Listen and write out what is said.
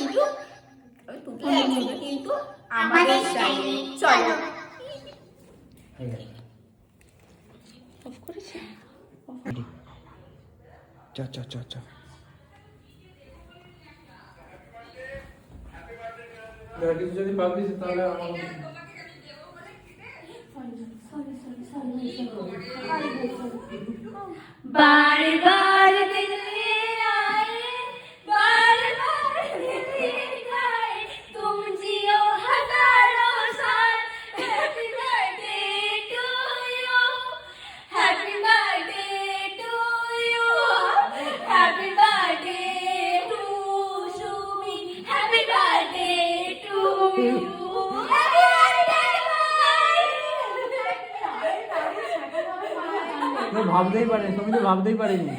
কিন্তু তুতলে একদিকে কিন্তু আমাদের স্টাইলে। চলো অফ করেছি। চ চ চ চ কিছু যদি পাবলিশ তাহলে আমার बार बार दिल आए, बार बार दिल आए, तुम जियो हजारों साल। Happy birthday to you, happy birthday to you, happy birthday to Sumi, happy birthday to you. ভাবতেই পারে, তুমি তো ভাবতেই পারিনি।